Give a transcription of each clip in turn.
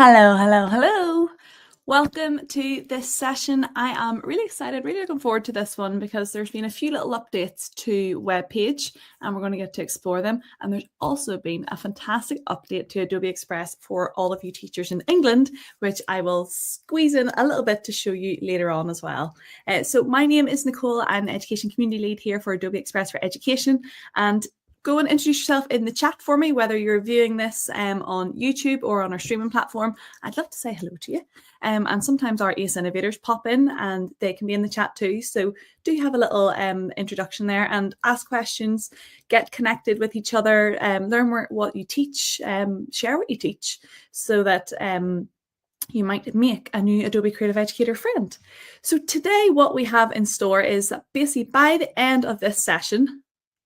Hello, hello, hello. Welcome to this session. I am really excited, really looking forward to this one because there's been a few little updates to Webpage and we're going to get to explore them. And there's also been a fantastic update to Adobe Express for all of you teachers in England, which I will squeeze in a little bit to show you later on as well. So my name is Nicole. I'm the Education Community Lead here for Adobe Express for Education. And go and introduce yourself in the chat for me, whether you're viewing this on YouTube or on our streaming platform. I'd love to say hello to you. And sometimes our ACE innovators pop in and they can be in the chat too. So do have a little introduction there and ask questions, get connected with each other, learn what you teach, share what you teach so that you might make a new Adobe Creative Educator friend. So today what we have in store is that basically by the end of this session,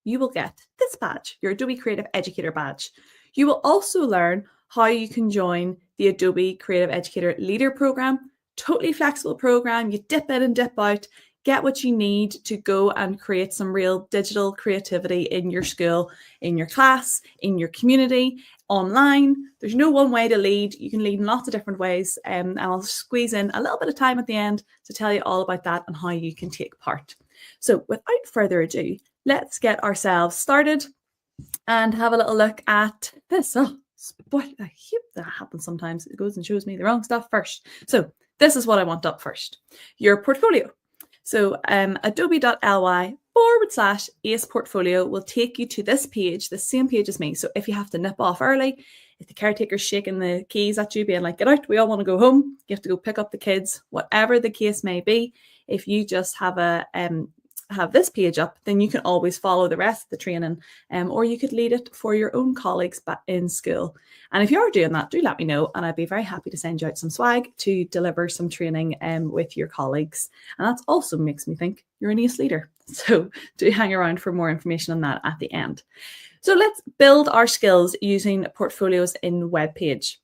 you will get this badge, your Adobe Creative Educator badge. You will also learn how you can join the Adobe Creative Educator Leader Program, totally flexible program. You dip in and dip out, get what you need to go and create some real digital creativity in your school, in your class, in your community, online. There's no one way to lead. You can lead in lots of different ways. And I'll squeeze in a little bit of time at the end to tell you all about that and how you can take part. So without further ado, let's get ourselves started and have a little look at this. Oh, boy, I hate that happens sometimes. It goes and shows me the wrong stuff first. So this is what I want up first. Your portfolio. So adobe.ly/ACE portfolio will take you to this page, the same page as me. So if you have to nip off early, if the caretaker's shaking the keys at you, being like, get out, we all want to go home. You have to go pick up the kids, whatever the case may be. If you just have have this page up, then you can always follow the rest of the training, or you could lead it for your own colleagues back in school. And if you are doing that, do let me know, and I'd be very happy to send you out some swag to deliver some training with your colleagues. And that also makes me think you're an ACE leader. So do hang around for more information on that at the end. So let's build our skills using portfolios in Webpage.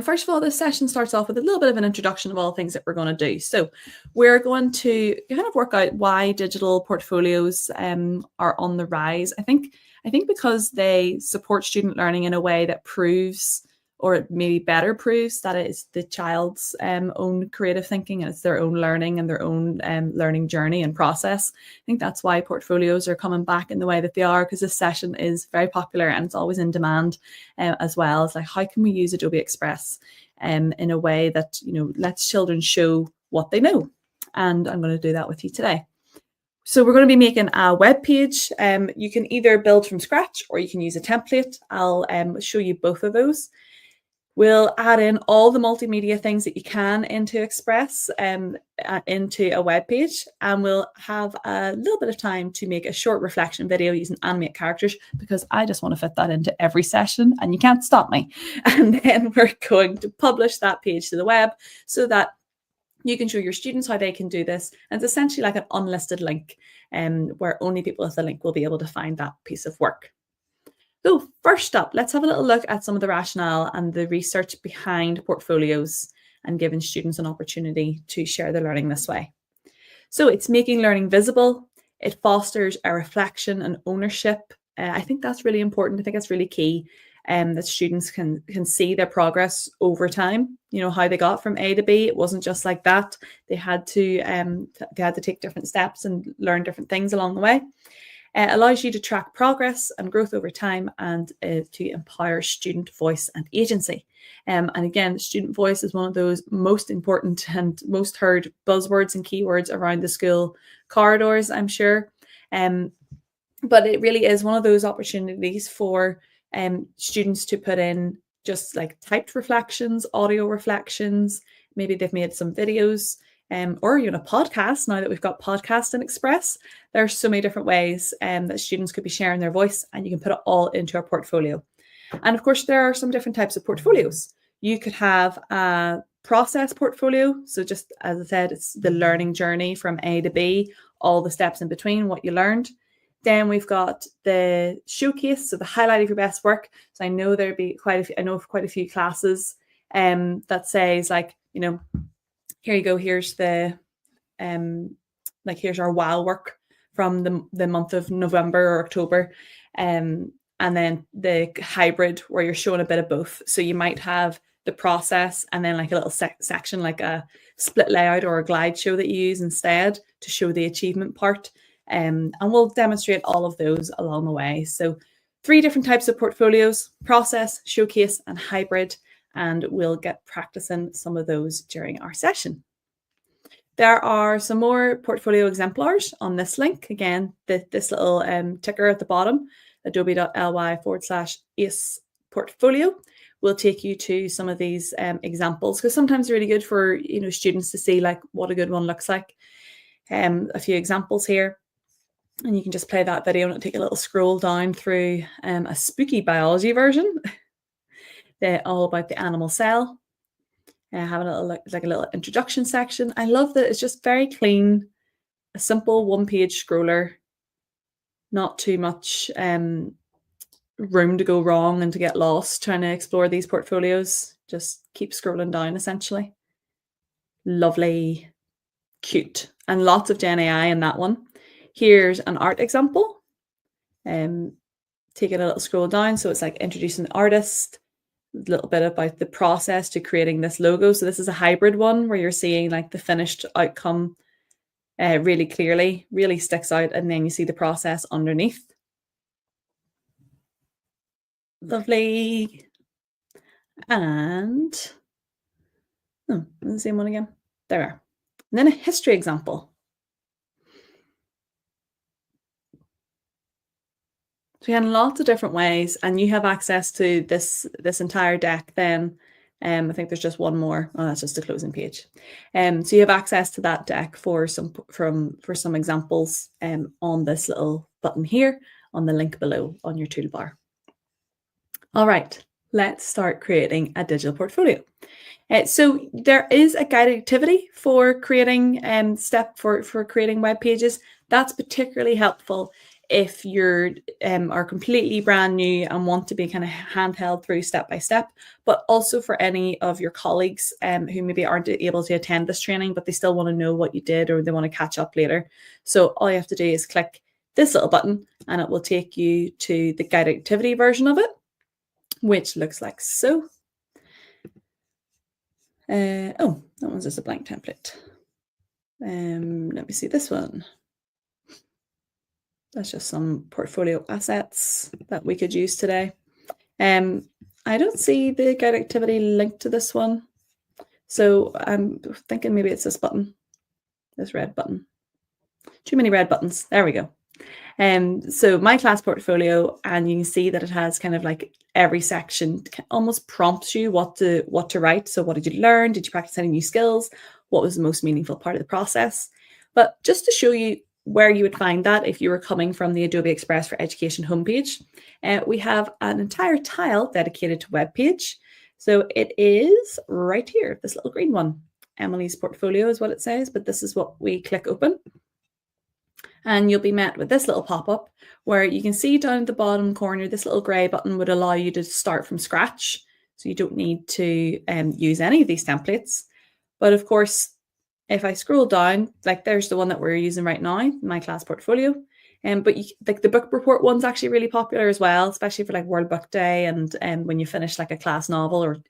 First of all, this session starts off with a little bit of an introduction of all things that we're going to do. So we're going to kind of work out why digital portfolios are on the rise. I think because they support student learning in a way that proves, or maybe better proves, that it's the child's own creative thinking and it's their own learning and their own learning journey and process. I think that's why portfolios are coming back in the way that they are, because this session is very popular and it's always in demand as well. It's like, how can we use Adobe Express in a way that, you know, lets children show what they know? And I'm going to do that with you today. So we're going to be making a web page. You can either build from scratch or you can use a template. I'll show you both of those. We'll add in all the multimedia things that you can into Express into a web page, and we'll have a little bit of time to make a short reflection video using animate characters, because I just want to fit that into every session and you can't stop me. And then we're going to publish that page to the web so that you can show your students how they can do this. And it's essentially like an unlisted link where only people with the link will be able to find that piece of work. So first up, let's have a little look at some of the rationale and the research behind portfolios and giving students an opportunity to share their learning this way. So it's making learning visible. It fosters a reflection and ownership. I think that's really important. I think it's really key that students can see their progress over time. You know, how they got from A to B. It wasn't just like that. They had to take different steps and learn different things along the way. Allows you to track progress and growth over time, and to empower student voice and agency. And again, student voice is one of those most important and most heard buzzwords and keywords around the school corridors, I'm sure. But it really is one of those opportunities for students to put in just like typed reflections, audio reflections. Maybe they've made some videos. Or a podcast. Now that we've got podcast in Express, there are so many different ways that students could be sharing their voice, and you can put it all into a portfolio. And of course, there are some different types of portfolios. You could have a process portfolio. So just as I said, it's the learning journey from A to B, all the steps in between, what you learned. Then we've got the showcase, so the highlight of your best work. So I know there'd be quite a few classes that says, like, you know, here you go, here's the here's our WOW work from the month of November or October, and then the hybrid where you're showing a bit of both. So you might have the process, and then like a little section, like a split layout or a glide show that you use instead to show the achievement part. And we'll demonstrate all of those along the way. So 3 different types of portfolios: process, showcase, and hybrid. And we'll get practicing some of those during our session. There are some more portfolio exemplars on this link. Again, this little ticker at the bottom, adobe.ly/ace portfolio, will take you to some of these examples, because sometimes it's really good for students to see like what a good one looks like. A few examples here, and you can just play that video and it'll take a little scroll down through a spooky biology version. They're all about the animal cell. Have a little introduction section. I love that it's just very clean, a simple 1-page scroller, not too much room to go wrong and to get lost trying to explore these portfolios. Just keep scrolling down, essentially. Lovely, cute, and lots of Gen AI in that one. Here's an art example. Taking a little scroll down, so it's like introducing the artist, a little bit about the process to creating this logo. So this is a hybrid one where you're seeing like the finished outcome really clearly, really sticks out, and then you see the process underneath. Lovely. And the same one again. There we are. And then a history example. So we had lots of different ways, and you have access to this entire deck then. I think there's just one more. Oh, that's just the closing page. So you have access to that deck for some examples on this little button here on the link below on your toolbar. All right, let's start creating a digital portfolio. So there is a guided activity for creating for creating web pages. That's particularly helpful if you are completely brand new and want to be kind of handheld through step by step, but also for any of your colleagues who maybe aren't able to attend this training, but they still want to know what you did or they want to catch up later. So all you have to do is click this little button and it will take you to the guided activity version of it, which looks like so. Oh, that one's just a blank template. Let me see this one. That's just some portfolio assets that we could use today. I don't see the guide activity linked to this one. So I'm thinking maybe it's this button, this red button. Too many red buttons. There we go. So my class portfolio, and you can see that it has kind of like every section almost prompts you what to write. So what did you learn? Did you practice any new skills? What was the most meaningful part of the process? But just to show you where you would find that if you were coming from the Adobe Express for Education homepage, we have an entire tile dedicated to Webpage. So it is right here, this little green one. Emily's portfolio is what it says, but this is what we click open. And you'll be met with this little pop-up where you can see down at the bottom corner, this little gray button would allow you to start from scratch. So you don't need to use any of these templates. But of course, if I scroll down, like there's the one that we're using right now, my class portfolio. But like the book report one's actually really popular as well, especially for like World Book Day and when you finish like a class novel, or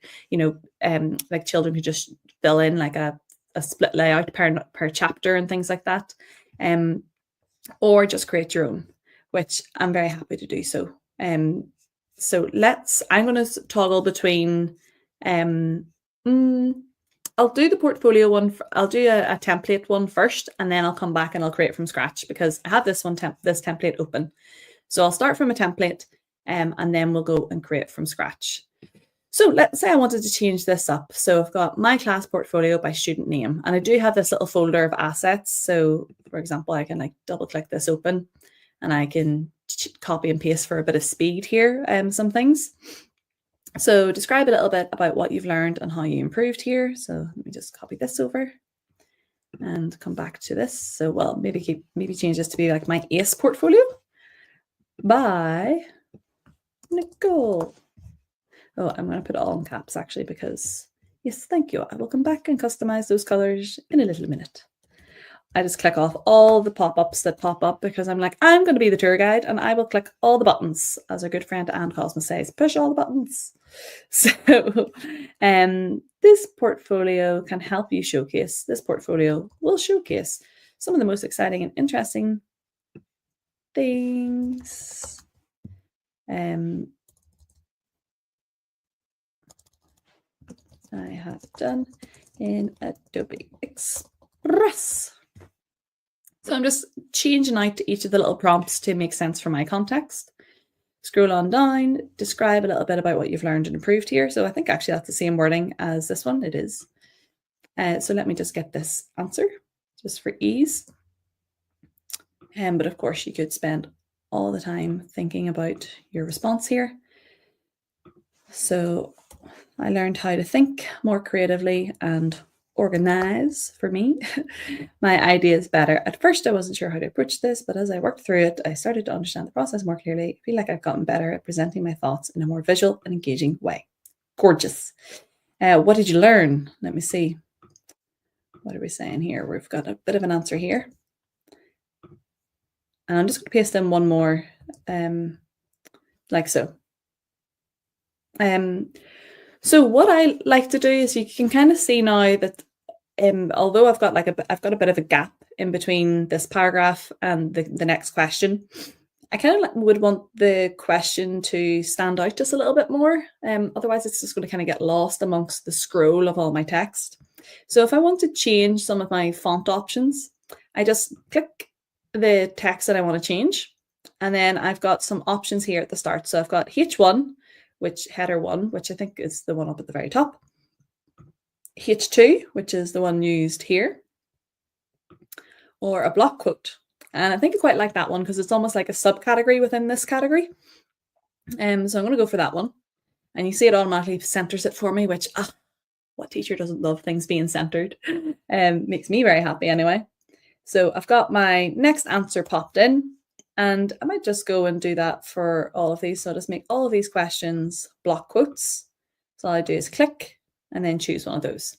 like children who just fill in like a split layout per chapter and things like that. Or just create your own, which I'm very happy to do so. So I'm going to toggle between, I'll do the portfolio one. I'll do a template one first, and then I'll come back and I'll create from scratch because I have this template open. So I'll start from a template, and then we'll go and create from scratch. So let's say I wanted to change this up. So I've got my class portfolio by student name, and I do have this little folder of assets. So for example, I can like double click this open and I can copy and paste for a bit of speed here, some things. So describe a little bit about what you've learned and how you improved here. So let me just copy this over and come back to this. So well, maybe change this to be like my ACE portfolio by Nicole. Oh, I'm going to put it all in caps actually because, yes, thank you. I will come back and customize those colors in a little minute. I just click off all the pop-ups that pop up because I'm like, I'm going to be the tour guide and I will click all the buttons. As our good friend Anne Cosma says, push all the buttons. So this portfolio can help you showcase. This portfolio will showcase some of the most exciting and interesting things. I have done in Adobe Express. So I'm just changing out each of the little prompts to make sense for my context. Scroll on down, describe a little bit about what you've learned and improved here. So I think actually that's the same wording as this one. It is. So let me just get this answer just for ease. But of course you could spend all the time thinking about your response here. So I learned how to think more creatively and organize for me my ideas better. At first, I wasn't sure how to approach this, but as I worked through it, I started to understand the process more clearly. I feel like I've gotten better at presenting my thoughts in a more visual and engaging way. Gorgeous. What did you learn? Let me see. What are we saying here? We've got a bit of an answer here. And I'm just going to paste in one more, like so. So what I like to do is you can kind of see now that although I've got a bit of a gap in between this paragraph and the next question, I kind of would want the question to stand out just a little bit more. Otherwise, it's just going to kind of get lost amongst the scroll of all my text. So if I want to change some of my font options, I just click the text that I want to change. And then I've got some options here at the start. So I've got H1, which header 1, which I think is the one up at the very top. H2, which is the one used here. Or a block quote. And I think I quite like that one because it's almost like a subcategory within this category. So I'm going to go for that one. And you see it automatically centers it for me, which, what teacher doesn't love things being centered? Makes me very happy anyway. So I've got my next answer popped in. And I might just go and do that for all of these. So I'll just make all of these questions block quotes. So all I do is click and then choose one of those.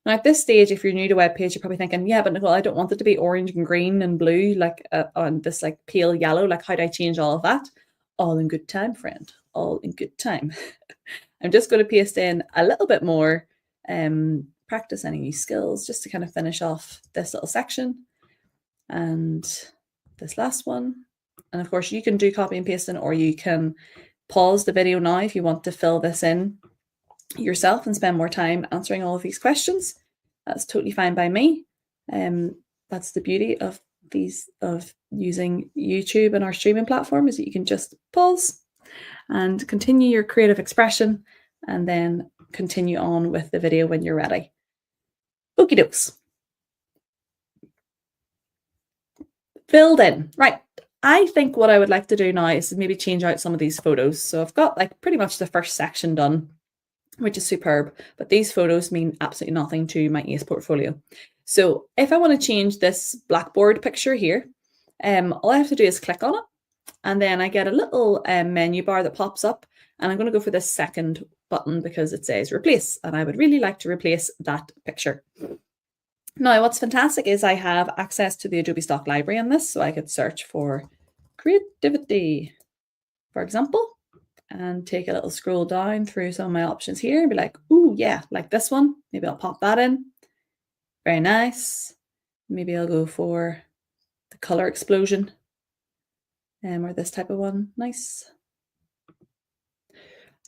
Now at this stage, if you're new to Webpage, you're probably thinking, yeah, but Nicole, I don't want it to be orange and green and blue, like on this like pale yellow. Like how do I change all of that? All in good time, friend. All in good time. I'm just going to paste in a little bit more practice any new skills just to kind of finish off this little section and this last one. And of course, you can do copy and pasting, or you can pause the video now if you want to fill this in yourself and spend more time answering all of these questions. That's totally fine by me. That's the beauty of using YouTube and our streaming platform, is that you can just pause and continue your creative expression and then continue on with the video when you're ready. Okie dokes. Filled in. Right. I think what I would like to do now is maybe change out some of these photos. So I've got like pretty much the first section done, which is superb, but these photos mean absolutely nothing to my ACE portfolio. So if I want to change this Blackboard picture here, all I have to do is click on it, and then I get a little menu bar that pops up, and I'm going to go for this second button because it says replace, and I would really like to replace that picture. Now, what's fantastic is I have access to the Adobe stock library in this, so I could search for creativity, for example, and take a little scroll down through some of my options here and be like, ooh, yeah, like this one. Maybe I'll pop that in. Very nice. Maybe I'll go for the color explosion or this type of one. Nice.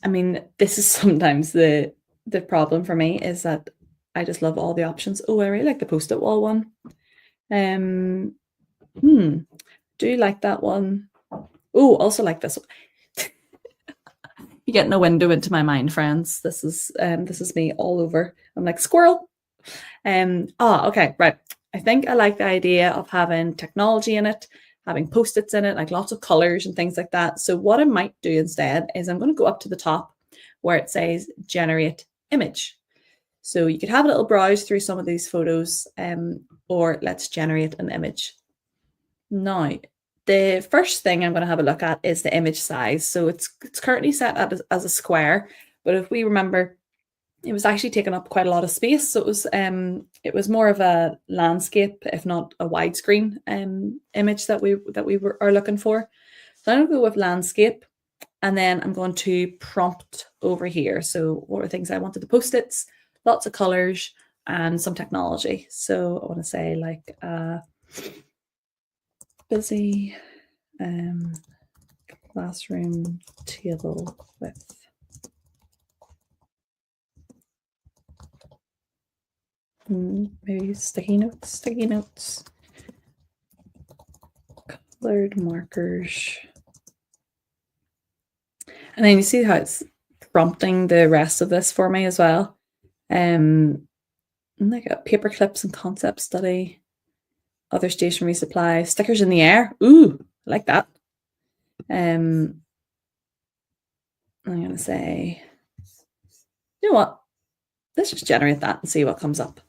I mean, this is sometimes the problem for me, is that I just love all the options. Oh, I really like the post-it wall one. Do like that one. Oh, also like this one. You get no window into my mind, friends. This is me all over. I'm like squirrel. Okay, right. I think I like the idea of having technology in it, having post-its in it, like lots of colors and things like that. So what I might do instead is I'm going to go up to the top where it says generate image. So you could have a little browse through some of these photos, or let's generate an image. Now, the first thing I'm going to have a look at is the image size. So it's currently set as a square, but if we remember it was actually taking up quite a lot of space. So it was more of a landscape, if not a widescreen image that are looking for. So I'm going to go with landscape, and then I'm going to prompt over here. So what are things I wanted? The post-its, lots of colors, and some technology. So I want to say like busy classroom table with maybe sticky notes, colored markers. And then you see how it's prompting the rest of this for me as well. Like a paper clips and concept study, other stationery supplies, stickers in the air. Ooh, I like that. I'm going to say, you know what? Let's just generate that and see what comes up.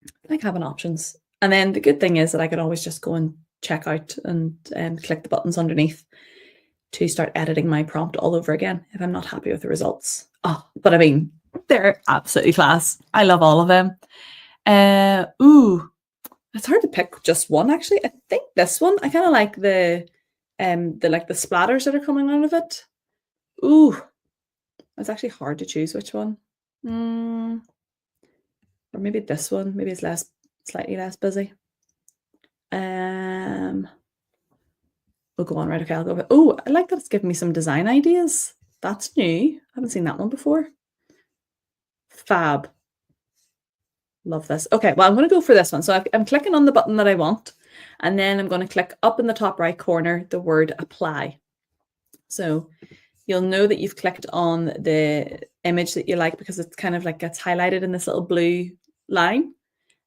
I like having options. And then the good thing is that I could always just go and check out and click the buttons underneath to start editing my prompt all over again if I'm not happy with the results. Oh, but I mean, they're absolutely class. I love all of them. Ooh, it's hard to pick just one actually. I think this one, I kind of like the splatters that are coming out of it. Ooh, it's actually hard to choose which one. Or maybe this one. Maybe it's slightly less busy. We'll go on, right? Okay, I'll go. Oh, I like that it's giving me some design ideas. That's new. I haven't seen that one before. Fab. Love this. Okay, well, I'm going to go for this one. So I'm clicking on the button that I want, and then I'm going to click up in the top right corner the word apply. So you'll know that you've clicked on the image that you like because it's kind of like gets highlighted in this little blue line.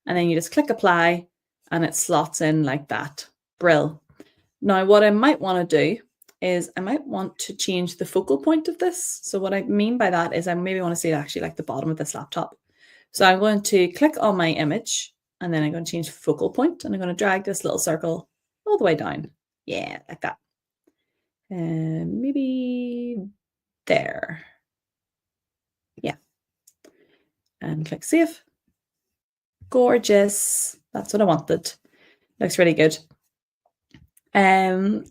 And then you just click apply and it slots in like that. Brill. Now, what I might want to do is I might want to change the focal point of this. So what I mean by that is I maybe want to see it actually like the bottom of this laptop. So I'm going to click on my image and then I'm going to change focal point and I'm going to drag this little circle all the way down. Yeah, like that. And maybe there. Yeah. And click save. Gorgeous. That's what I wanted. Looks really good.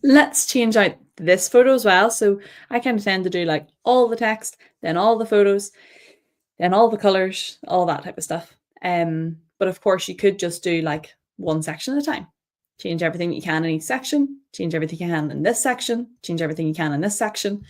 Let's change out this photo as well. So I kind of tend to do like all the text, then all the photos, then all the colors, all that type of stuff. But of course you could just do like one section at a time. Change everything you can in each section, change everything you can in this section, change everything you can in this section.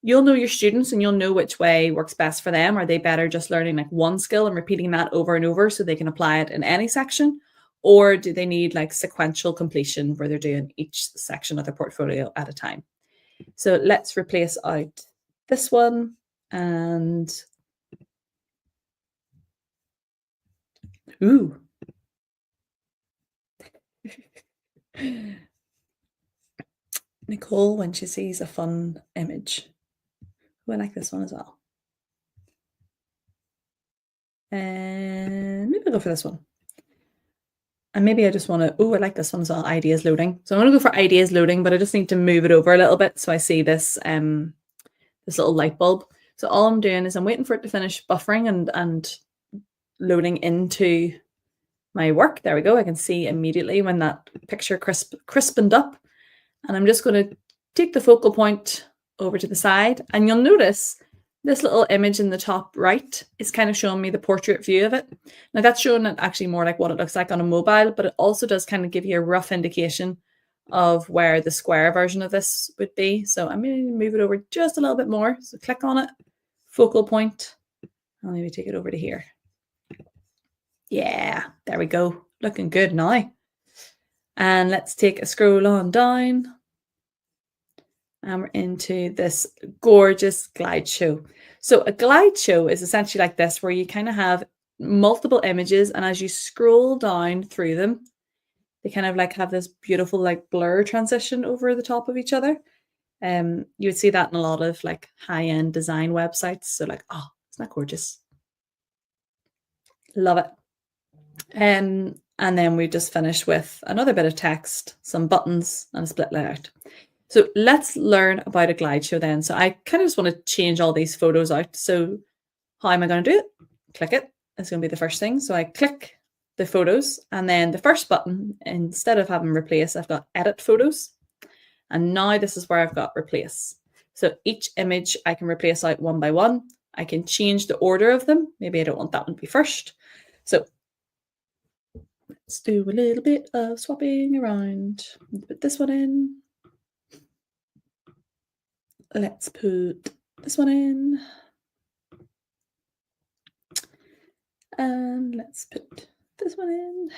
You'll know your students and you'll know which way works best for them. Are they better just learning like one skill and repeating that over and over so they can apply it in any section? Or do they need like sequential completion where they're doing each section of their portfolio at a time? So let's replace out this one and ooh. Nicole when she sees a fun image. Ooh, I like this one as well. And maybe I'll go for this one. And maybe I just want to, oh, I like this one as well, ideas loading. So I'm going to go for ideas loading, but I just need to move it over a little bit so I see this this little light bulb. So all I'm doing is I'm waiting for it to finish buffering and loading into my work. There we go. I can see immediately when that picture crispened up. And I'm just going to take the focal point over to the side. And you'll notice this little image in the top right is kind of showing me the portrait view of it. Now that's showing it actually more like what it looks like on a mobile, but it also does kind of give you a rough indication of where the square version of this would be. So I'm going to move it over just a little bit more. So click on it, focal point. I'll maybe take it over to here. Yeah, there we go. Looking good now. And let's take a scroll on down. And we're into this gorgeous glide show. So a glide show is essentially like this, where you kind of have multiple images, and as you scroll down through them, they kind of like have this beautiful like blur transition over the top of each other. You would see that in a lot of like high-end design websites. So like, oh, isn't that gorgeous? Love it. And then we just finish with another bit of text, some buttons, and a split layout. So let's learn about a glide show then. So I kind of just want to change all these photos out. So How am I going to do it? Click it. It's going to be the first thing. So I click the photos, and then the first button, instead of having replace, I've got edit photos. And now this is where I've got replace. So each image I can replace out one by one. I can change the order of them. Maybe I don't want that one to be first. So let's do a little bit of swapping around. Put this one in. Let's put this one in. And let's put this one in.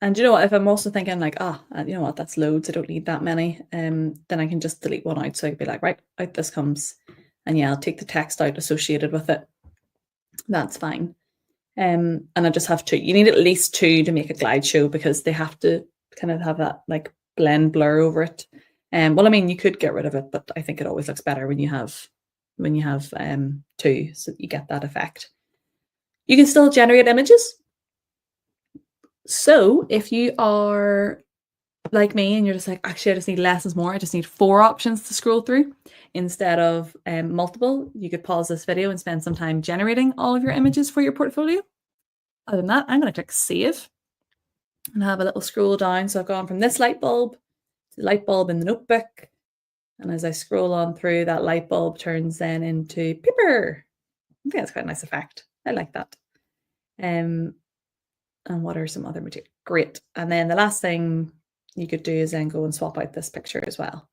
And you know what, if I'm also thinking like, you know what, that's loads, I don't need that many, then I can just delete one out. So I'd be like, right, out this comes. And yeah, I'll take the text out associated with it. That's fine. And I just have two. You need at least two to make a glide show because they have to kind of have that like blend blur over it. Well, I mean, you could get rid of it, but I think it always looks better when you have two, so that you get that effect. You can still generate images. So if you are like me and you're just like, actually, I just need less is more, I just need 4 options to scroll through instead of multiple, you could pause this video and spend some time generating all of your images for your portfolio. Other than that, I'm going to click save and have a little scroll down. So I've gone from this light bulb to the light bulb in the notebook. And as I scroll on through, that light bulb turns then into paper. I think that's quite a nice effect. I like that. And what are some other materials? Great. And then the last thing you could do is then go and swap out this picture as well.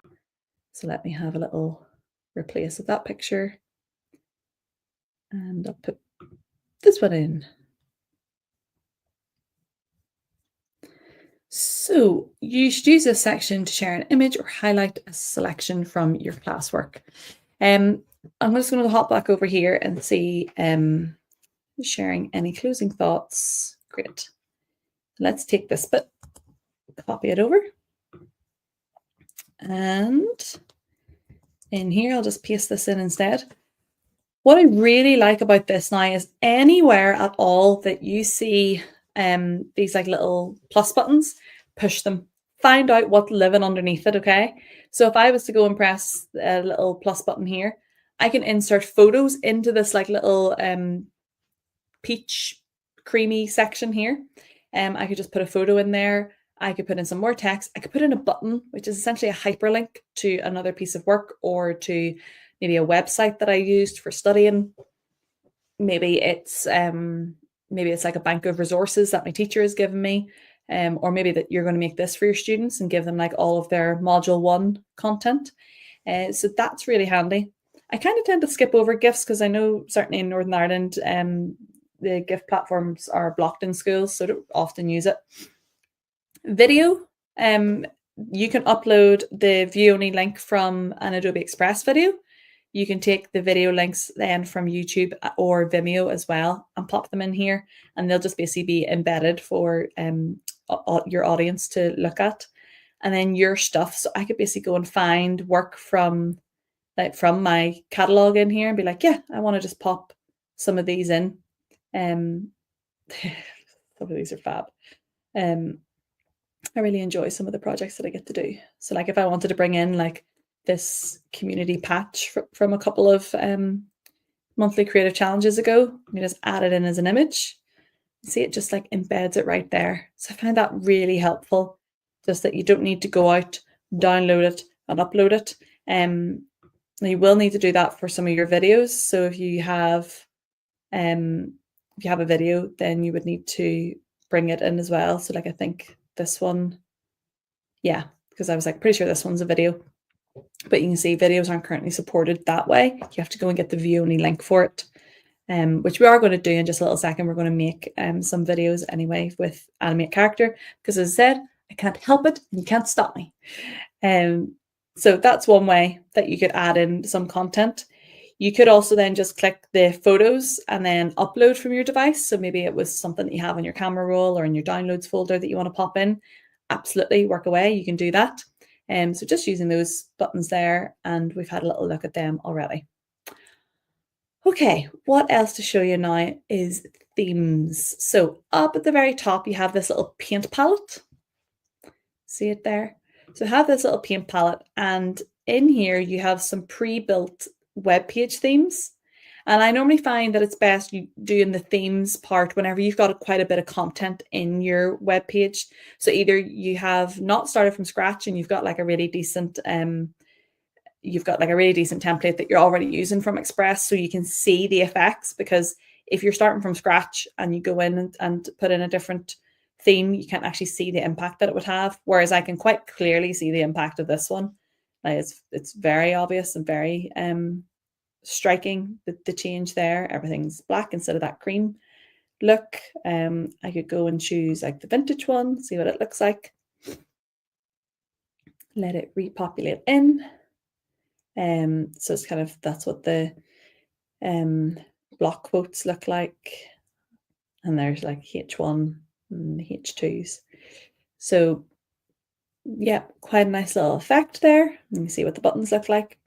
So let me have a little replace of that picture. And I'll put this one in. So you should use this section to share an image or highlight a selection from your classwork. I'm just going to hop back over here and see sharing any closing thoughts. Great. Let's take this bit, copy it over. And in here, I'll just paste this in instead. What I really like about this now is anywhere at all that you see these like little plus buttons, push them. Find out what's living underneath it, okay? So if I was to go and press a little plus button here, I can insert photos into this like little peach creamy section here. I could just put a photo in there. I could put in some more text. I could put in a button, which is essentially a hyperlink to another piece of work or to maybe a website that I used for studying. Maybe it's like a bank of resources that my teacher has given me, or maybe that you're going to make this for your students and give them like all of their module 1 content. So that's really handy. I kind of tend to skip over GIFs because I know certainly in Northern Ireland, the GIF platforms are blocked in schools, so I don't often use it. Video, you can upload the view-only link from an Adobe Express video. You can take the video links then from YouTube or Vimeo as well and pop them in here, and they'll just basically be embedded for your audience to look at. And then your stuff, so I could basically go and find work from my catalog in here and be like, yeah, I want to just pop some of these in. Some of these are fab. I really enjoy some of the projects that I get to do. So like if I wanted to bring in like this community patch from a couple of monthly creative challenges ago, I just add it in as an image. See, it just like embeds it right there. So I find that really helpful, just that you don't need to go out, download it and upload it. You will need to do that for some of your videos. So if you have a video, then you would need to bring it in as well. So like I think this one, yeah, because I was like pretty sure this one's a video, but you can see videos aren't currently supported that way. You have to go and get the view-only link for it, which we are going to do in just a little second. We're going to make some videos anyway with animate character because, as I said, I can't help it and you can't stop me. So that's one way that you could add in some content. You could also then just click the photos and then upload from your device. So maybe it was something that you have on your camera roll or in your downloads folder that you want to pop in. Absolutely, work away. You can do that. So just using those buttons there, and we've had a little look at them already. Okay, what else to show you now is themes. So up at the very top, you have this little paint palette. See it there? So have this little paint palette, and in here you have some pre-built web page themes. And I normally find that it's best you doing the themes part whenever you've got quite a bit of content in your web page. So either you have not started from scratch and you've got like a really decent template that you're already using from Express, so you can see the effects. Because if you're starting from scratch and you go in and put in a different theme, you can't actually see the impact that it would have. Whereas I can quite clearly see the impact of this one. Like it's very obvious and very striking, the change there. Everything's black instead of that cream look. I could go and choose like the vintage one, see what it looks like. Let it repopulate in. So it's kind of, that's what the block quotes look like. And there's like H1 and H2s. So yeah, quite a nice little effect there. Let me see what the buttons look like.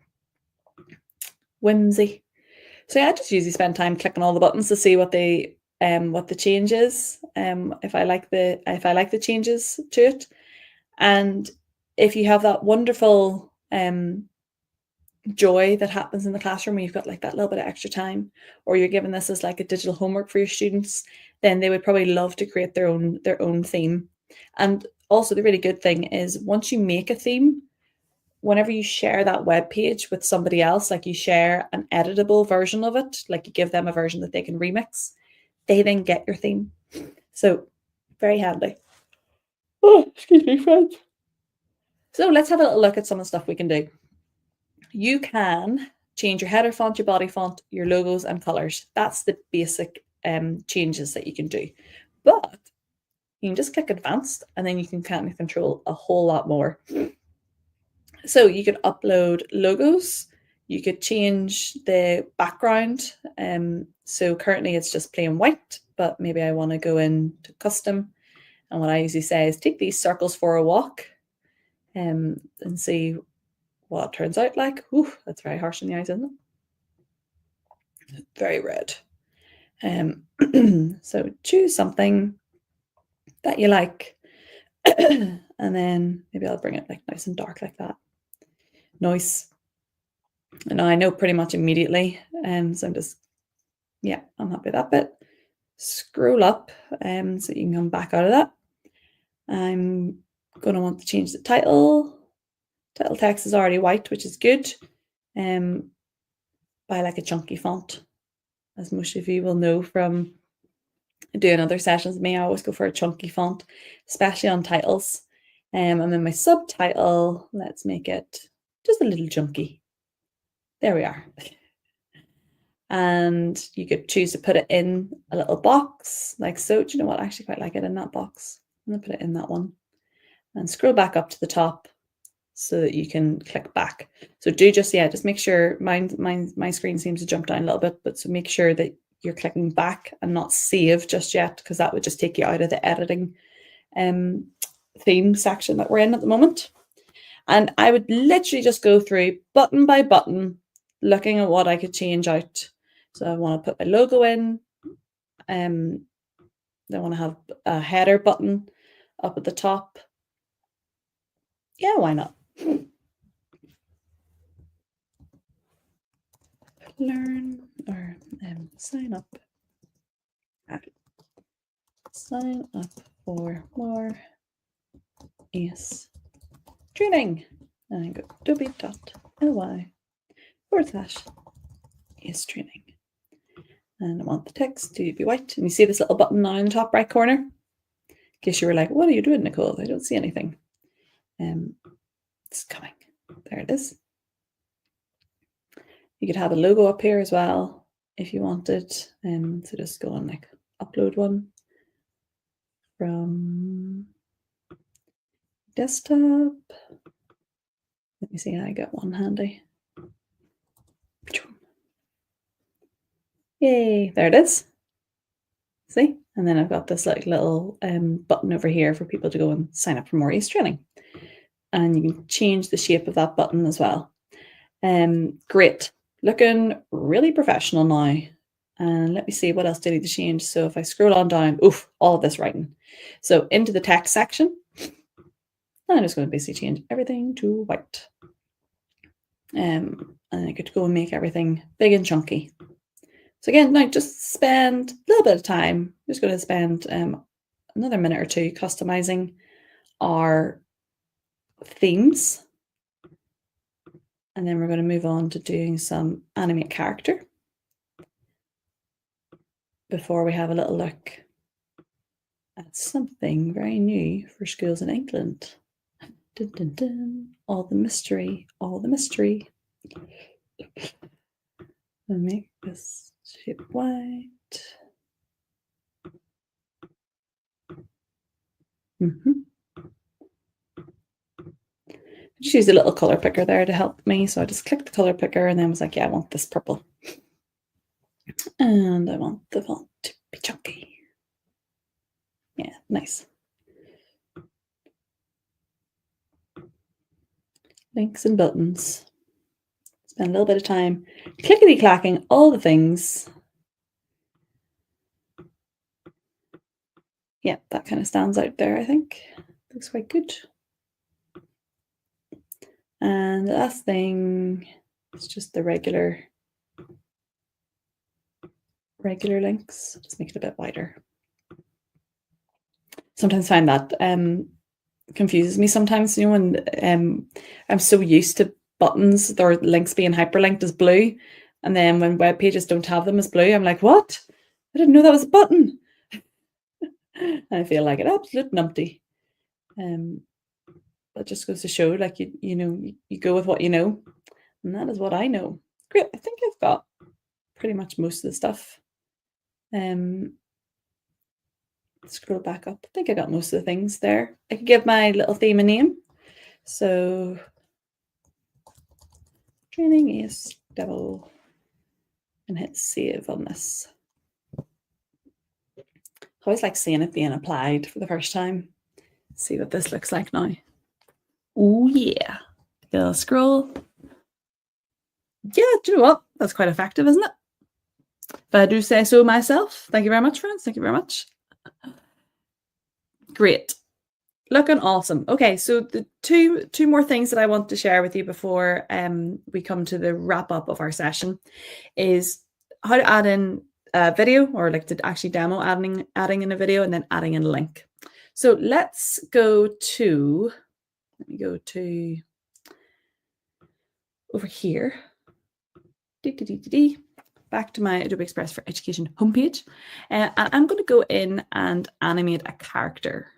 Whimsy. So yeah, I just usually spend time clicking all the buttons to see what the change is. If I like the changes to it. And if you have that wonderful joy that happens in the classroom where you've got like that little bit of extra time, or you're giving this as like a digital homework for your students, then they would probably love to create their own theme. And also the really good thing is once you make a theme, whenever you share that web page with somebody else, like you share an editable version of it, like you give them a version that they can remix, they then get your theme. So very handy. Oh, excuse me, friends. So let's have a little look at some of the stuff we can do. You can change your header font, your body font, your logos and colors. That's the basic changes that you can do. But you can just click advanced and then you can kind of control a whole lot more. So you could upload logos. You could change the background. So currently it's just plain white, but maybe I want to go into custom. And what I usually say is take these circles for a walk and see what it turns out like. Ooh, that's very harsh in the eyes, isn't it? Very red. So choose something that you like. And then maybe I'll bring it like nice and dark like that. Nice. And I know pretty much immediately. So I'm just, yeah, I'm happy with that bit. Scroll up so you can come back out of that. I'm going to want to change the title. Title text is already white, which is good. By like a chunky font, as most of you will know from doing other sessions with me. I always go for a chunky font, especially on titles. And then my subtitle, let's make it just a little chunky. There we are. And you could choose to put it in a little box like so. Do you know what? I actually quite like it in that box. I'm going to put it in that one and scroll back up to the top so that you can click back. So do just make sure my screen seems to jump down a little bit, but so make sure that you're clicking back and not save just yet, because that would just take you out of the editing theme section that we're in at the moment. And I would literally just go through button by button, looking at what I could change out. So I want to put my logo in. I want to have a header button up at the top. Yeah, why not? Learn or sign up. Sign up for more ACE training. And I go adobe.ly/ACE training. And I want the text to be white. And you see this little button now in the top right corner? In case you were like, what are you doing, Nicole? I don't see anything. It's coming. There it is. You could have a logo up here as well if you wanted. So just go on like upload one from desktop. Let me see, I got one handy. Yay, there it is. See? And then I've got this like little button over here for people to go and sign up for more ACE training. And you can change the shape of that button as well. Great. Looking really professional now. And let me see, what else do I need to change? So if I scroll on down, oof, all of this writing. So into the text section, I'm just going to basically change everything to white. And I could go and make everything big and chunky. So again, now just spend a little bit of time. I'm just going to spend another minute or two customizing our themes. And then we're going to move on to doing some animate character before we have a little look at something very new for schools in England. Dun, dun, dun. All the mystery, all the mystery. I'll make this shape white. Just use a little color picker there to help me. So I just clicked the color picker and then was like, yeah, I want this purple. And I want the font to be chunky. Yeah, nice. Links and buttons. Spend a little bit of time clickety-clacking all the things. Yeah, that kind of stands out there, I think. Looks quite good. And the last thing is just the regular links. Just make it a bit wider. Sometimes find that confuses me sometimes, you know, when I'm so used to buttons or links being hyperlinked as blue, and then when web pages don't have them as blue, I'm like, what? I didn't know that was a button. And I feel like an absolute numpty. That just goes to show, like, you know, you go with what you know, and that is what I know. Great. I think I've got pretty much most of the stuff. Scroll back up. I think I got most of the things there. I could give my little theme a name. So training is devil, and hit save on this. I always like seeing it being applied for the first time. Let's see what this looks like now. Oh yeah. A little scroll. Yeah, do you know what? That's quite effective, isn't it? If I do say so myself. Thank you very much, friends. Thank you very much. Great. Looking awesome. Okay, so the two more things that I want to share with you before we come to the wrap up of our session is how to add in a video, or like to actually demo adding in a video and then adding in a link. So let's go to, let me go to over here. Back to my Adobe Express for Education homepage. And I'm going to go in and animate a character,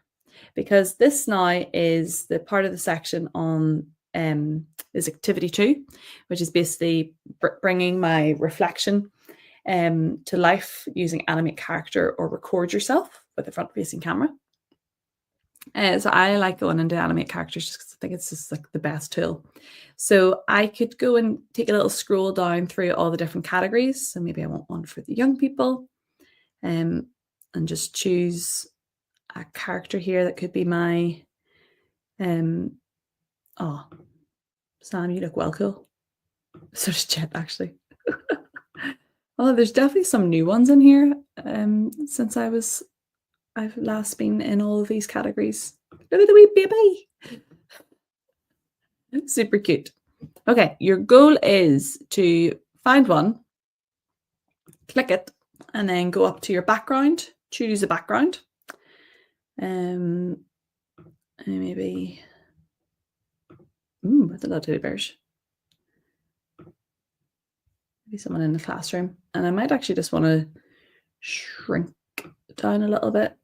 because this now is the part of the section on is activity 2, which is basically bringing my reflection to life using animate character or record yourself with a front-facing camera. So I like going into animate characters just because I think it's just like the best tool. So I could go and take a little scroll down through all the different categories. So maybe I want one for the young people, and just choose a character here that could be my, oh, Sam, you look well cool. So does Jet, actually. Oh, there's definitely some new ones in here since I've last been in all of these categories. Look at the wee baby. Super cute. Okay, your goal is to find one, click it, and then go up to your background, choose a background. And maybe, I don't know, teddy bears. Maybe someone in the classroom. And I might actually just want to shrink down a little bit.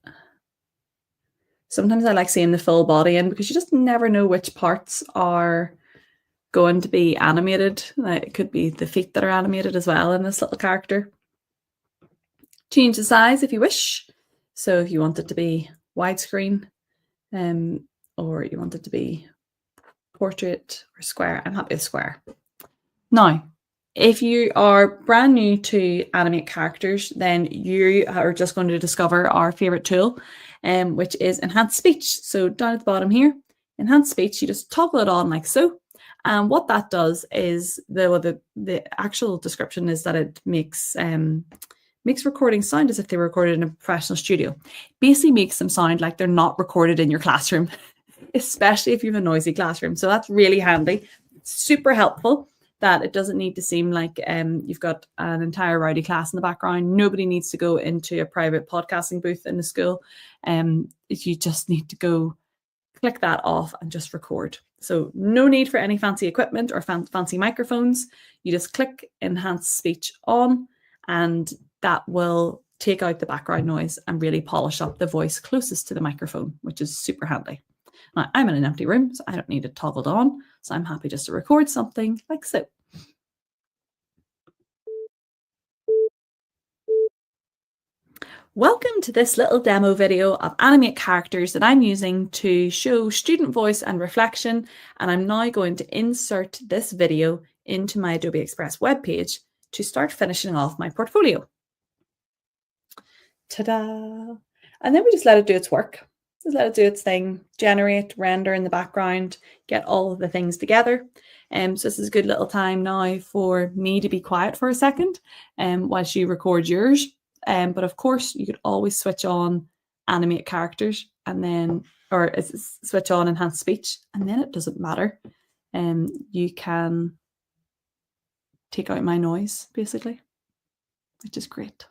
Sometimes I like seeing the full body in, because you just never know which parts are going to be animated. It could be the feet that are animated as well in this little character. Change the size if you wish. So if you want it to be widescreen, or you want it to be portrait or square, I'm happy with square. Now, if you are brand new to animate characters, then you are just going to discover our favorite tool, which is enhanced speech. So down at the bottom here, enhanced speech, you just toggle it on like so. And what that does is the actual description is that it makes recordings sound as if they were recorded in a professional studio. Basically makes them sound like they're not recorded in your classroom, especially if you have a noisy classroom. So that's really handy. Super helpful that it doesn't need to seem like you've got an entire rowdy class in the background. Nobody needs to go into a private podcasting booth in the school. You just need to go click that off and just record. So no need for any fancy equipment or fancy microphones. You just click enhance speech on, and that will take out the background noise and really polish up the voice closest to the microphone, which is super handy. Now, I'm in an empty room, so I don't need it toggled on. So I'm happy just to record something like so. Welcome to this little demo video of animate characters that I'm using to show student voice and reflection, and I'm now going to insert this video into my Adobe Express webpage to start finishing off my portfolio. Ta-da! And then we just let it do its work. Just let it do its thing, generate, render in the background, get all of the things together. So this is a good little time now for me to be quiet for a second whilst you record yours. But of course, you could always switch on animate characters and then, or switch on enhanced speech, and then it doesn't matter. You can take out my noise, basically, which is great.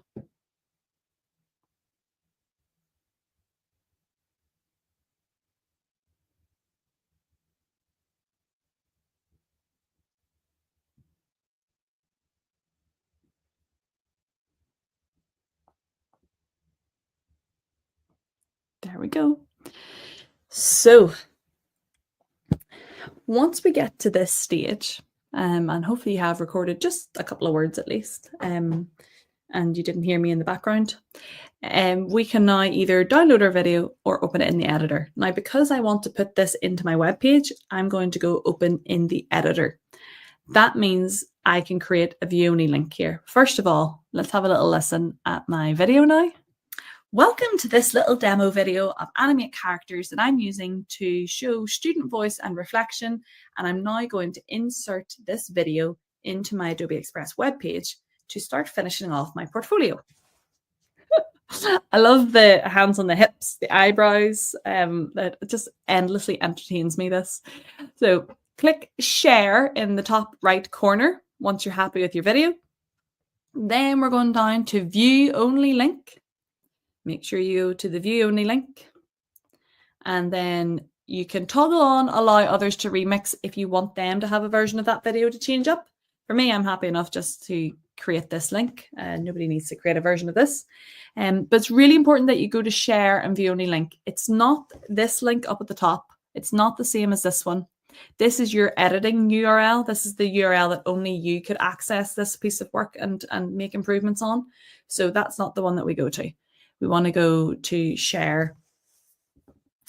There we go. So once we get to this stage, and hopefully you have recorded just a couple of words at least, and you didn't hear me in the background, we can now either download our video or open it in the editor. Now, because I want to put this into my web page, I'm going to go open in the editor. That means I can create a view only link here. First of all, let's have a little listen at my video now. Welcome to this little demo video of animate characters that I'm using to show student voice and reflection, and I'm now going to insert this video into my Adobe Express webpage to start finishing off my portfolio. I love the hands on the hips, the eyebrows, that just endlessly entertains me, this. So click share in the top right corner once you're happy with your video. Then we're going down to view only link. Make sure you go to the view only link, and then you can toggle on allow others to remix if you want them to have a version of that video to change up. For me, I'm happy enough just to create this link. Nobody needs to create a version of this. But it's really important that you go to share and view only link. It's not this link up at the top. It's not the same as this one. This is your editing URL. This is the URL that only you could access this piece of work and make improvements on. So that's not the one that we go to. We want to go to share,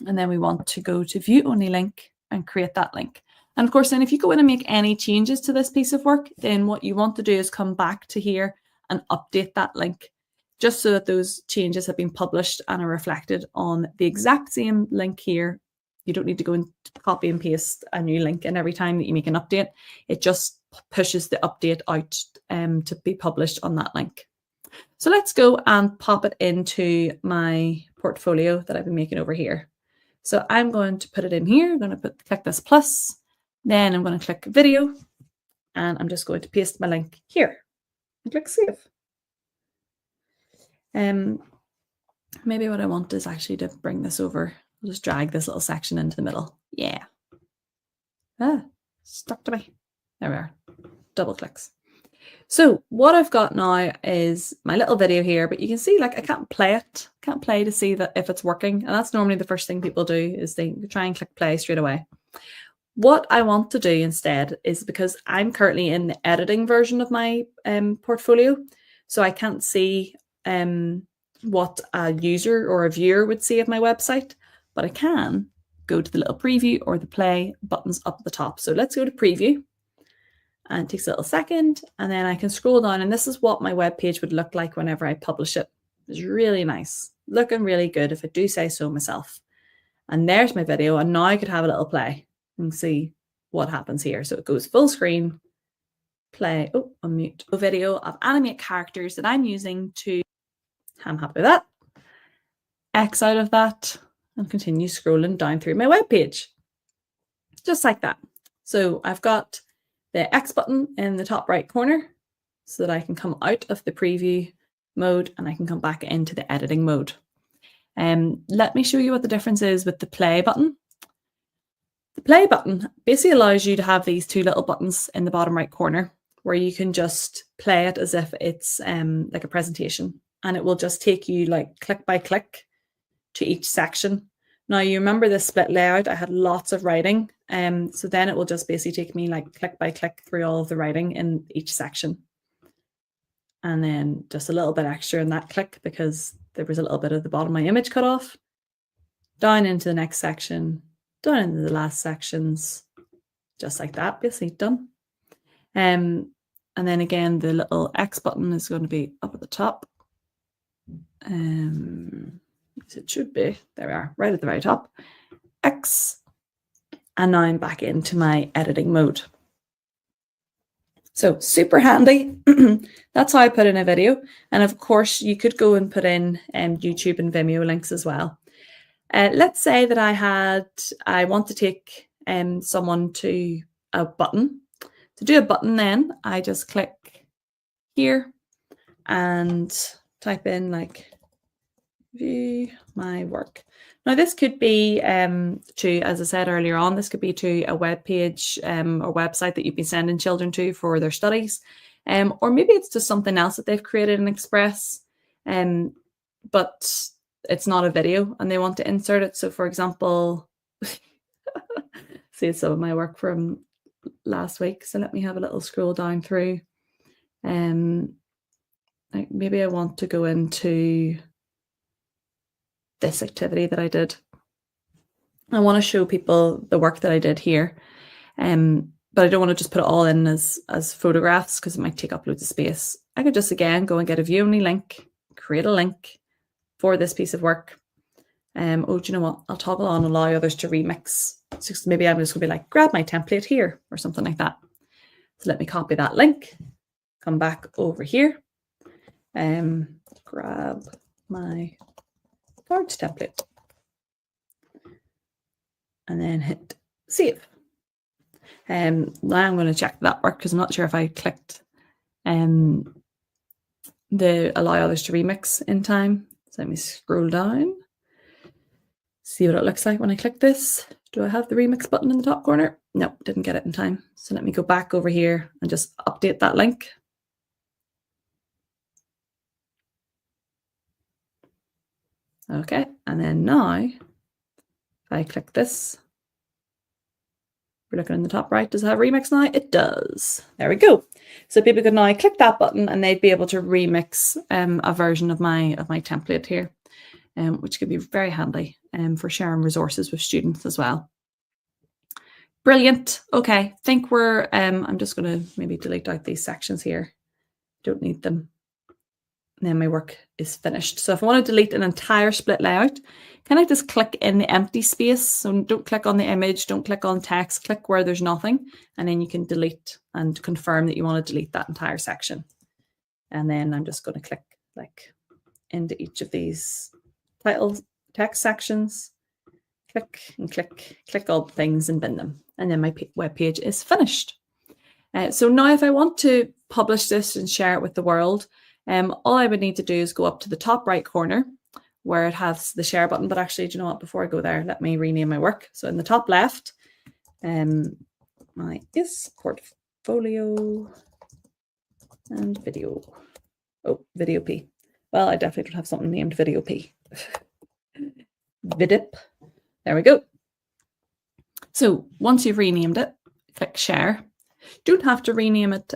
and then we want to go to view only link and create that link. And of course, then if you go in and make any changes to this piece of work, then what you want to do is come back to here and update that link, just so that those changes have been published and are reflected on the exact same link here. You don't need to go and copy and paste a new link, and every time that you make an update, it just pushes the update out to be published on that link. So let's go and pop it into my portfolio that I've been making over here. So I'm going to put it in here. I'm going to click this plus, then I'm going to click video, and I'm just going to paste my link here and click save. Maybe what I want is actually to bring this over. I'll just drag this little section into the middle. Yeah. Stuck to me. There we are. Double clicks. So what I've got now is my little video here, but you can see like I can't play it. Can't play to see that if it's working. And that's normally the first thing people do, is they try and click play straight away. What I want to do instead is, because I'm currently in the editing version of my portfolio, so I can't see what a user or a viewer would see of my website, but I can go to the little preview or the play buttons up at the top. So let's go to preview. And it takes a little second, and then I can scroll down, and this is what my web page would look like whenever I publish it. It's really nice, looking really good, if I do say so myself. And there's my video, and now I could have a little play and see what happens here. So it goes full screen, play, unmute. A video of animate characters that I'm using to, I'm happy with that. X out of that and continue scrolling down through my web page. Just like that. So I've got the X button in the top right corner so that I can come out of the preview mode and I can come back into the editing mode. Let me show you what the difference is with the play button. The play button basically allows you to have these two little buttons in the bottom right corner where you can just play it as if it's like a presentation, and it will just take you like click by click to each section. Now you remember this split layout, I had lots of writing, so then it will just basically take me like click by click through all of the writing in each section. And then just a little bit extra in that click because there was a little bit of the bottom of my image cut off. Down into the next section, down into the last sections, just like that, basically done. And then again, the little X button is going to be up at the top. It should be, there we are, right at the very top. X. And now I'm back into my editing mode. So super handy. That's how I put in a video. And of course, you could go and put in YouTube and Vimeo links as well. Let's say that I want to take someone to a button. To do a button then, I just click here and type in like view my work. Now this could be to, as I said earlier on, this could be to a web page or website that you've been sending children to for their studies. Or maybe it's just something else that they've created in Express, but it's not a video and they want to insert it. So for example, see some of my work from last week. So let me have a little scroll down through. Like maybe I want to go into this activity that I did. I want to show people the work that I did here, but I don't want to just put it all in as photographs because it might take up loads of space. I could just again go and get a view only link, create a link for this piece of work. Oh, do you know what? I'll toggle on allow others to remix. So maybe I'm just going to be like, grab my template here or something like that. So let me copy that link, come back over here, grab my cards template and then hit save. Now I'm going to check that work because I'm not sure if I clicked the allow others to remix in time. So let me scroll down, see what it looks like when I click this. Do I have the remix button in the top corner? No, didn't get it in time. So let me go back over here and just update that link. Okay, and then now, if I click this, we're looking in the top right, does it have remix now? It does. There we go. So people could now click that button and they'd be able to remix a version of my template here, which could be very handy for sharing resources with students as well. Brilliant. Okay, I think we're, I'm just going to maybe delete out these sections here. Don't need them. And then my work is finished. So if I want to delete an entire split layout, can I just click in the empty space? So don't click on the image, don't click on text, click where there's nothing, and then you can delete and confirm that you want to delete that entire section. And then I'm just going to click like into each of these title text sections, click and click all the things and bin them. And then my web page is finished. So now if I want to publish this and share it with the world, all I would need to do is go up to the top right corner where it has the share button. But actually, do you know what? Before I go there, let me rename my work. So in the top left, my is portfolio and video. Oh, video P. Well, I definitely don't have something named video P. Vidip. There we go. So once you've renamed it, click share. Don't have to rename it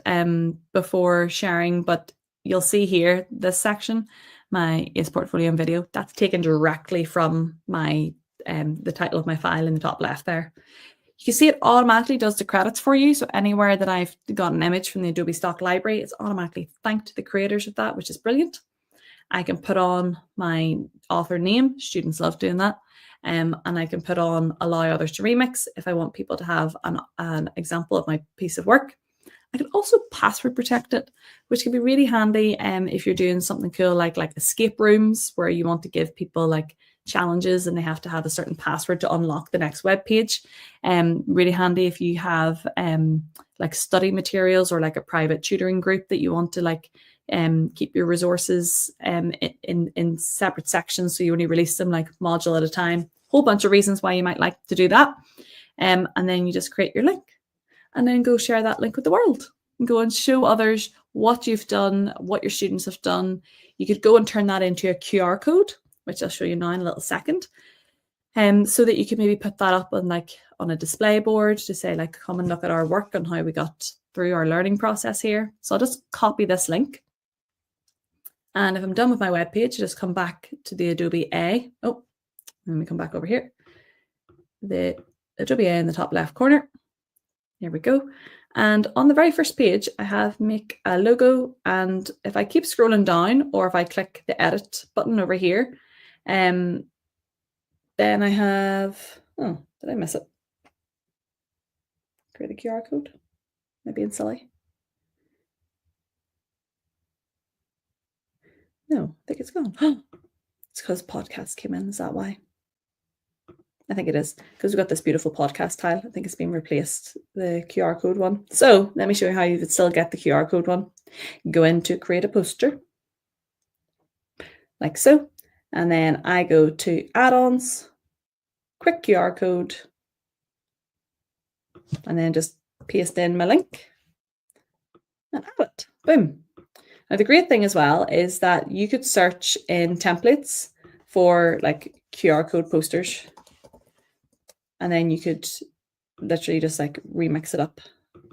before sharing, but you'll see here, this section, my is portfolio and video, that's taken directly from my the title of my file in the top left there. You can see it automatically does the credits for you. So anywhere that I've got an image from the Adobe stock library, it's automatically thanked the creators of that, which is brilliant. I can put on my author name. Students love doing that. And I can put on allow others to remix if I want people to have an example of my piece of work. I can also password protect it, which can be really handy if you're doing something cool like escape rooms where you want to give people like challenges and they have to have a certain password to unlock the next web page. Really handy if you have like study materials or like a private tutoring group that you want to like keep your resources in separate sections, so you only release them like module at a time. Whole bunch of reasons why you might like to do that. And then you just create your link and then go share that link with the world and go and show others what you've done, what your students have done. You could go and turn that into a QR code, which I'll show you now in a little second. So that you can maybe put that up on like on a display board to say like, come and look at our work and how we got through our learning process here. So I'll just copy this link. And if I'm done with my web page, I just come back to the Adobe A. Oh, let me come back over here. The Adobe A in the top left corner. There we go. And on the very first page, I have make a logo. And if I keep scrolling down, or if I click the edit button over here, then I have, oh, did I miss it? Create a QR code. Am I being silly? No, I think it's gone. It's because podcast came in. Is that why? I think it is, because we've got this beautiful podcast tile. I think it's been replaced, the QR code one. So let me show you how you would still get the QR code one. Go into create a poster, like so. And then I go to add-ons, quick QR code, and then just paste in my link and add it. Boom. Now the great thing as well is that you could search in templates for like QR code posters. And then you could literally just like remix it up.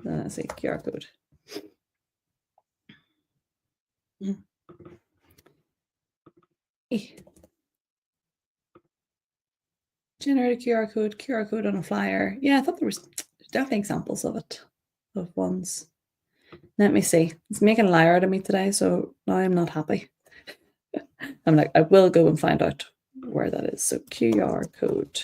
Let's say QR code. Generate a QR code on a flyer. Yeah, I thought there was definitely examples of it, of ones. Let me see. It's making a liar out of me today, so now I'm not happy. I'm like, I will go and find out where that is. So QR code.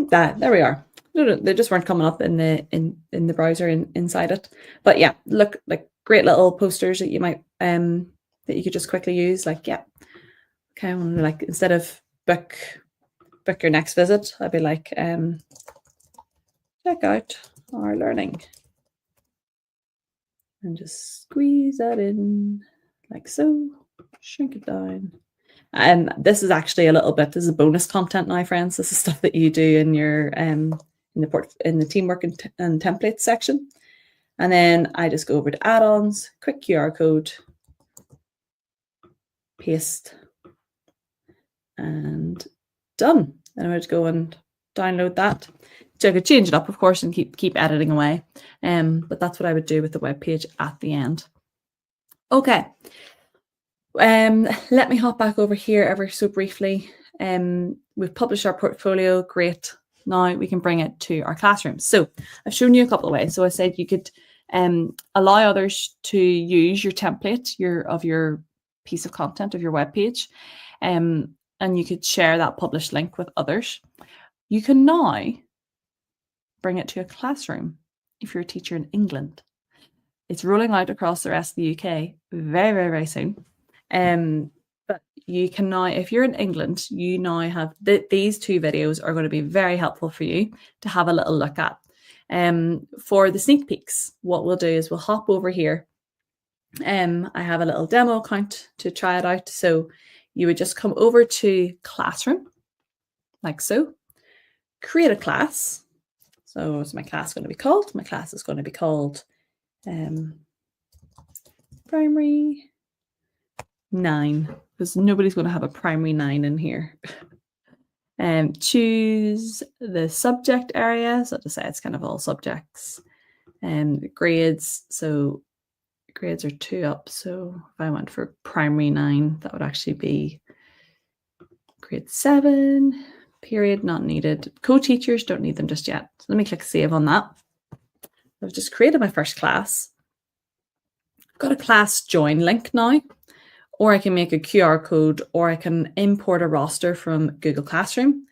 There we are. They just weren't coming up in the browser inside it. But yeah, look, like great little posters that you might that you could just quickly use. Like, yeah, okay, I want to like, instead of book your next visit, I'd be like, check out our learning, and just squeeze that in like so. Shrink it down. And this is actually a little bit, this is bonus content now, friends. This is stuff that you do in your in the teamwork and templates section. And then I just go over to add-ons, quick QR code, paste, and done. Then I'm going to go and download that. So I could change it up, of course, and keep editing away. But that's what I would do with the web page at the end. Okay. Let me hop back over here ever so briefly. We've published our portfolio, great. Now we can bring it to our classroom. So I've shown you a couple of ways. So I said you could allow others to use your template of your piece of content of your web page, and you could share that published link with others. You can now bring it to a classroom if you're a teacher in England. It's rolling out across the rest of the UK very, very, very soon. But you can now, if you're in England, you now have these two videos are going to be very helpful for you to have a little look at. For the sneak peeks, what we'll do is we'll hop over here. I have a little demo account to try it out. So you would just come over to Classroom, like so, create a class. So what's my class going to be called? My class is going to be called Primary 9, because nobody's going to have a primary 9 in here. Choose the subject area. So to say it's kind of all subjects. Grades. So grades are 2 up. So if I went for primary 9, that would actually be grade 7. Period, not needed. Co-teachers, don't need them just yet. So let me click save on that. I've just created my first class. I've got a class join link now. Or I can make a QR code, or I can import a roster from Google Classroom.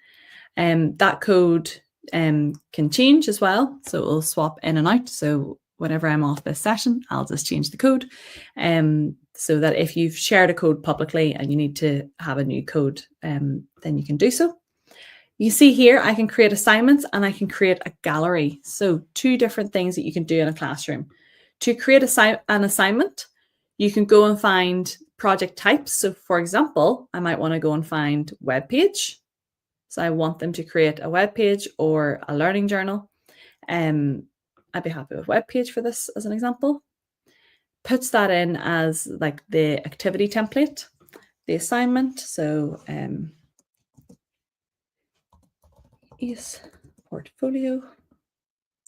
That code can change as well. So it will swap in and out. So whenever I'm off this session, I'll just change the code. so that if you've shared a code publicly and you need to have a new code, then you can do so. You see here, I can create assignments and I can create a gallery. So 2 different things that you can do in a classroom. To create an assignment, you can go and find project types. So for example, I might want to go and find Webpage. So I want them to create a Webpage or a learning journal. I'd be happy with Webpage for this as an example. Puts that in as like the activity template, the assignment. So ACE portfolio,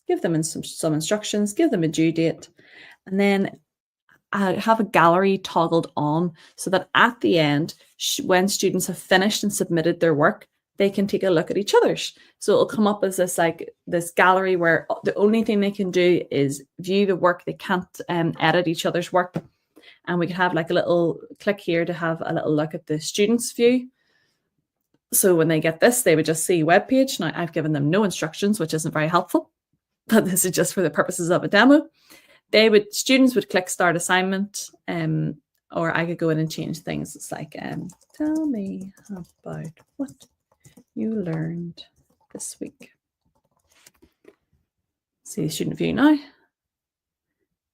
give them some instructions, give them a due date, and then I have a gallery toggled on so that at the end, when students have finished and submitted their work, they can take a look at each other's. So it'll come up as this gallery where the only thing they can do is view the work. They can't edit each other's work. And we can have like a little click here to have a little look at the students' view. So when they get this, they would just see Webpage. Now I've given them no instructions, which isn't very helpful, but this is just for the purposes of a demo. Students would click start assignment, or I could go in and change things. It's like, tell me about what you learned this week. See the student view now.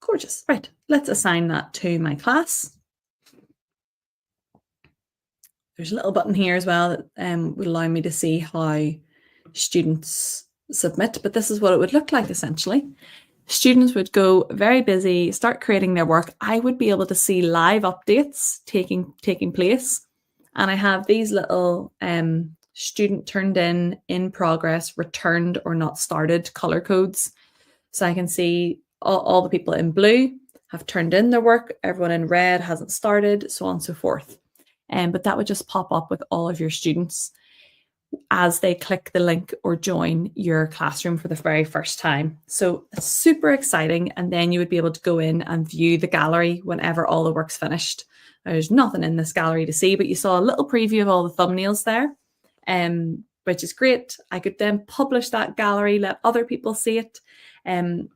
Gorgeous. Right, let's assign that to my class. There's a little button here as well that would allow me to see how students submit, but this is what it would look like essentially. Students would go very busy, start creating their work. I would be able to see live updates taking place. And I have these little student turned in progress, returned or not started color codes. So I can see all the people in blue have turned in their work. Everyone in red hasn't started, so on and so forth. But that would just pop up with all of your students as they click the link or join your classroom for the very first time. So it's super exciting. And then you would be able to go in and view the gallery whenever all the work's finished. There's nothing in this gallery to see, but you saw a little preview of all the thumbnails there, which is great. I could then publish that gallery, let other people see it.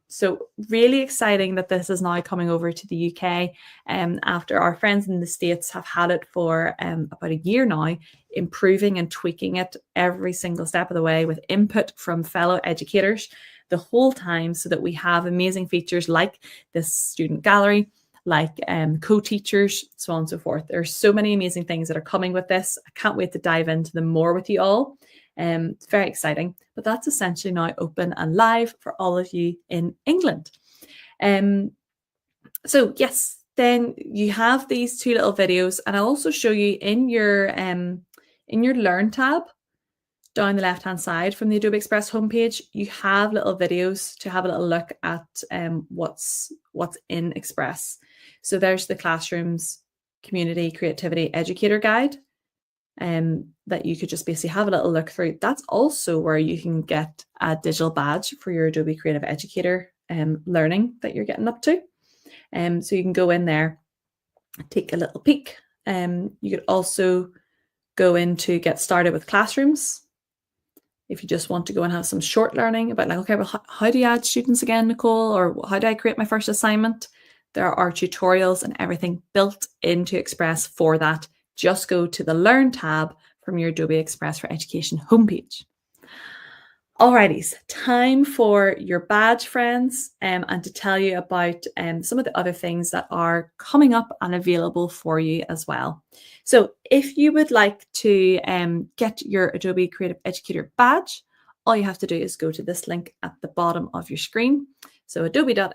So really exciting that this is now coming over to the UK after our friends in the States have had it for about a year now, improving and tweaking it every single step of the way with input from fellow educators the whole time, so that we have amazing features like this student gallery, like co-teachers, so on and so forth. There's so many amazing things that are coming with this. I can't wait to dive into them more with you all. It's very exciting, but that's essentially now open and live for all of you in England. So yes, then you have these 2 little videos, and I'll also show you in your Learn tab down the left-hand side from the Adobe Express homepage, you have little videos to have a little look at what's in Express. So there's the Classrooms Community Creativity Educator Guide. That you could just basically have a little look through. That's also where you can get a digital badge for your Adobe Creative Educator learning that you're getting up to. So you can go in there, take a little peek. You could also go in to get started with classrooms. If you just want to go and have some short learning about like, okay, well, how do you add students again, Nicole? Or how do I create my first assignment? There are tutorials and everything built into Express for that. Just go to the Learn tab from your Adobe Express for Education homepage. Alrighty, time for your badge, friends, and to tell you about some of the other things that are coming up and available for you as well. So if you would like to get your Adobe Creative Educator badge, all you have to do is go to this link at the bottom of your screen. So adobe.ly/ACE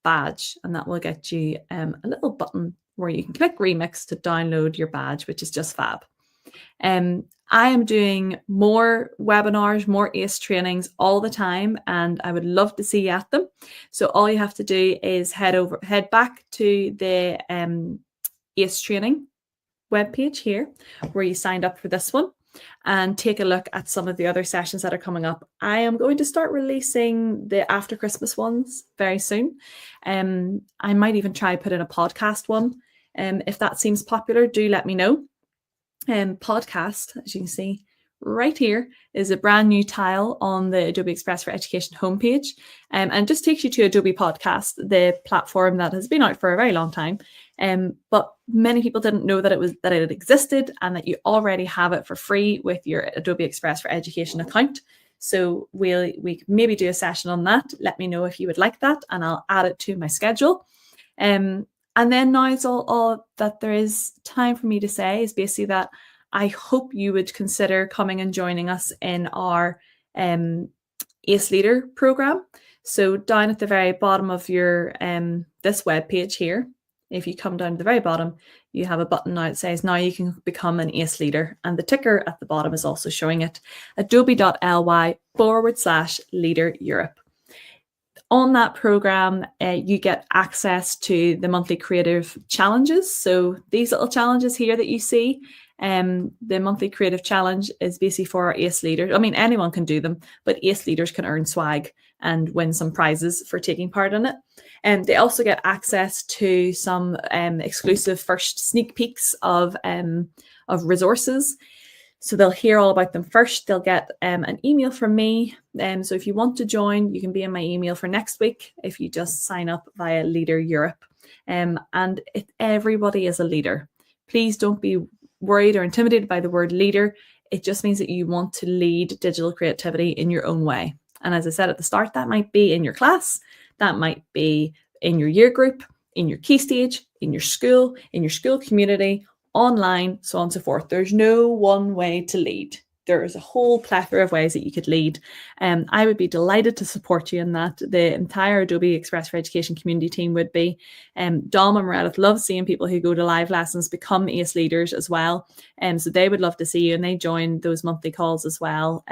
badge, and that will get you a little button where you can click Remix to download your badge, which is just fab. I am doing more webinars, more ACE trainings all the time, and I would love to see you at them. So all you have to do is head back to the ACE training webpage here, where you signed up for this one, and take a look at some of the other sessions that are coming up. I am going to start releasing the after Christmas ones very soon. I might even try put in a podcast one. If that seems popular, do let me know. Podcast, as you can see, right here is a brand new tile on the Adobe Express for Education homepage, and it just takes you to Adobe Podcast, the platform that has been out for a very long time. But many people didn't know that it existed and that you already have it for free with your Adobe Express for Education account. So we maybe do a session on that. Let me know if you would like that, and I'll add it to my schedule. And then now it's all that there is time for me to say is basically that I hope you would consider coming and joining us in our ACE Leader program. So down at the very bottom of your this web page here, if you come down to the very bottom, you have a button now that says now you can become an ACE Leader, and the ticker at the bottom is also showing it, adobe.ly/Leader Europe. On that program, you get access to the monthly creative challenges. So these little challenges here that you see, the monthly creative challenge is basically for our ACE leaders. I mean, anyone can do them, but ACE leaders can earn swag and win some prizes for taking part in it. And they also get access to some exclusive first sneak peeks of resources. So they'll hear all about them first. They'll get an email from me. So if you want to join, you can be in my email for next week if you just sign up via Leader Europe. And everybody is a leader. Please don't be worried or intimidated by the word leader. It just means that you want to lead digital creativity in your own way. And as I said at the start, that might be in your class, that might be in your year group, in your key stage, in your school community, online, so on and so forth. There's no one way to lead. There's a whole plethora of ways that you could lead. I would be delighted to support you in that. The entire Adobe Express for Education community team would be. Dom and Meredith love seeing people who go to live lessons become ACE leaders as well. So they would love to see you, and they join those monthly calls as well.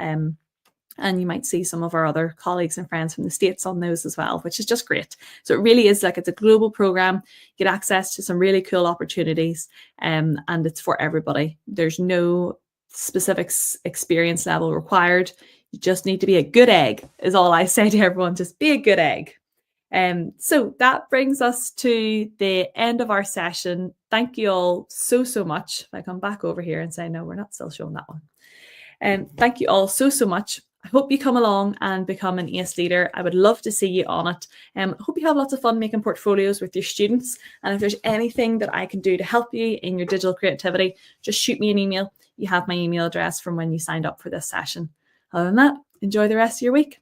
And you might see some of our other colleagues and friends from the States on those as well, which is just great. So it really is like it's a global program. You get access to some really cool opportunities, and it's for everybody. There's no specific experience level required. You just need to be a good egg, is all I say to everyone. Just be a good egg. So that brings us to the end of our session. Thank you all so much. If I come back over here and say, no, we're not still showing that one. Thank you all so much. I hope you come along and become an ACE leader. I would love to see you on it. I hope you have lots of fun making portfolios with your students. And if there's anything that I can do to help you in your digital creativity, just shoot me an email. You have my email address from when you signed up for this session. Other than that, enjoy the rest of your week.